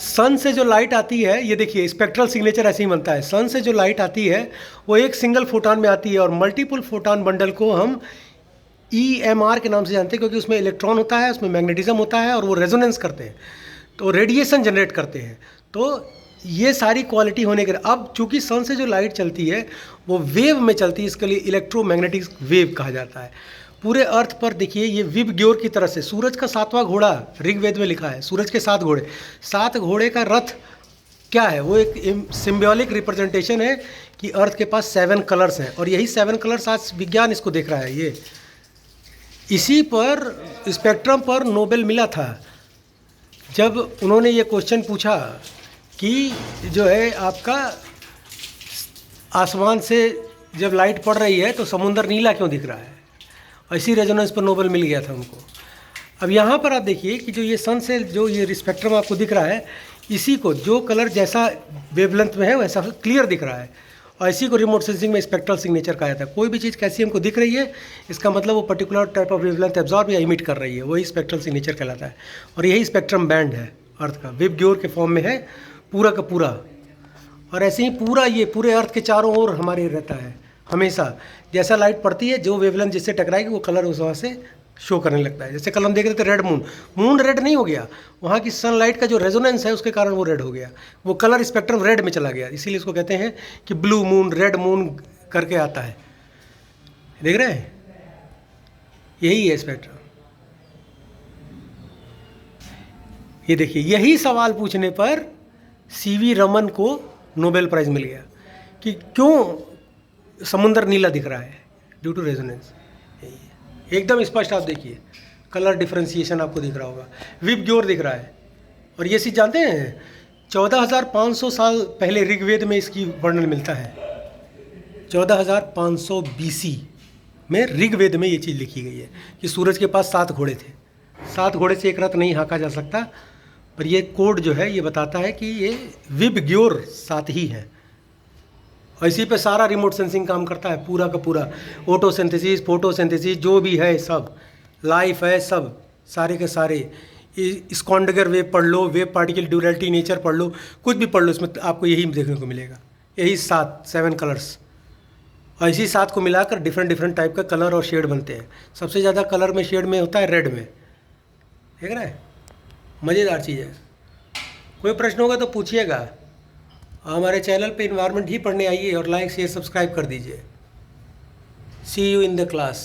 सन से जो लाइट आती है, ये देखिए स्पेक्ट्रल सिग्नेचर ऐसे ही बनता है। सन से जो लाइट आती है वो एक सिंगल फोटॉन में आती है और मल्टीपल फोटॉन बंडल को हम EMR के नाम से जानते हैं, क्योंकि उसमें इलेक्ट्रॉन होता है, उसमें मैग्नेटिज्म होता है और वो रेजोनेंस करते हैं, तो रेडिएशन जनरेट करते हैं। तो ये सारी क्वालिटी होने के अब चूंकि सन से जो लाइट चलती है वो वेव में चलती है, इसके लिए इलेक्ट्रोमैग्नेटिक वेव कहा जाता है। पूरे अर्थ पर देखिए ये विबग्योर की तरह से सूरज का 7वां घोड़ा ऋग्वेद में लिखा है, सूरज के 7 घोड़े, 7 घोड़े का रथ क्या है, वो एक सिम्बॉलिक रिप्रेजेंटेशन है कि अर्थ के पास 7 कलर्स हैं और यही 7 कलर्स आज विज्ञान इसको देख रहा है। ये इसी पर स्पेक्ट्रम पर नोबेल मिला था जब उन्होंने ये क्वेश्चन पूछा कि जो है आपका आसमान से जब लाइट पड़ रही है तो समुंदर नीला क्यों दिख रहा है, इसी रेजोनेंस पर नोबेल मिल गया था उनको। अब यहाँ पर आप देखिए कि जो ये सन से जो ये स्पेक्ट्रम आपको दिख रहा है, इसी को जो कलर जैसा वेवलेंथ में है वैसा क्लियर दिख रहा है और इसी को रिमोट सेंसिंग में स्पेक्ट्रल सिग्नेचर कहा जाता है। कोई भी चीज़ कैसी हमको दिख रही है इसका मतलब वो particular type of wavelength absorb या इमिट कर रही है, वही स्पेक्ट्रल सिग्नेचर कहलाता है। और यही स्पेक्ट्रम बैंड है अर्थ का, विबग्योर के फॉर्म में है पूरा का पूरा। और ऐसे ही पूरा ये पूरे अर्थ के चारों ओर हमारे रहता है हमेशा। जैसा लाइट पड़ती है जो वेवलेंथ जिससे टकराएगी वो कलर उस वहाँ से शो करने लगता है। जैसे कल हम देख रहे थे रेड मून, मून रेड नहीं हो गया, वहाँ की सनलाइट का जो रेजोनेंस है उसके कारण वो रेड हो गया, वो कलर स्पेक्ट्रम रेड में चला गया। इसीलिए इसको कहते हैं कि ब्लू मून, रेड मून करके आता है। देख रहे हैं, यही है स्पेक्ट्रम। ये देखिए, यही सवाल पूछने पर CV रमन को नोबेल प्राइज़ मिल गया कि क्यों समुंदर नीला दिख रहा है, ड्यू टू रेजोनेंस। एकदम स्पष्ट आप देखिए, कलर डिफ्रेंसिएशन आपको दिख रहा होगा, विबग्योर दिख रहा है। और ये चीज़ जानते हैं 14,500 साल पहले ऋग्वेद में इसकी वर्णन मिलता है। 14,500 BC में ऋग्वेद में ये चीज़ लिखी गई है कि सूरज के पास 7 घोड़े थे। 7 घोड़े से एक रथ नहीं हाँका जा सकता, पर ये कोड जो है ये बताता है कि ये विबग्योर 7 ही है। और इसी पे सारा रिमोट सेंसिंग काम करता है, पूरा का पूरा ऑटोसिंथेसिस, फोटोसिंथेसिस जो भी है, सब लाइफ है, सब सारे के सारे। स्कॉन्डगर वेव पढ़ लो, वेव पार्टिकल ड्यूरेलिटी नेचर पढ़ लो, कुछ भी पढ़ लो, इसमें आपको यही देखने को मिलेगा, यही 7 कलर्स। और इसी 7 को मिलाकर डिफरेंट टाइप का कलर और शेड बनते हैं। सबसे ज़्यादा कलर में शेड में होता है रेड में, देख रहे हैं, मज़ेदार चीज़ है। कोई प्रश्न होगा तो पूछिएगा। हमारे चैनल पे इन्वायरमेंट ही पढ़ने आइए और लाइक शेयर सब्सक्राइब कर दीजिए। सी यू इन द क्लास।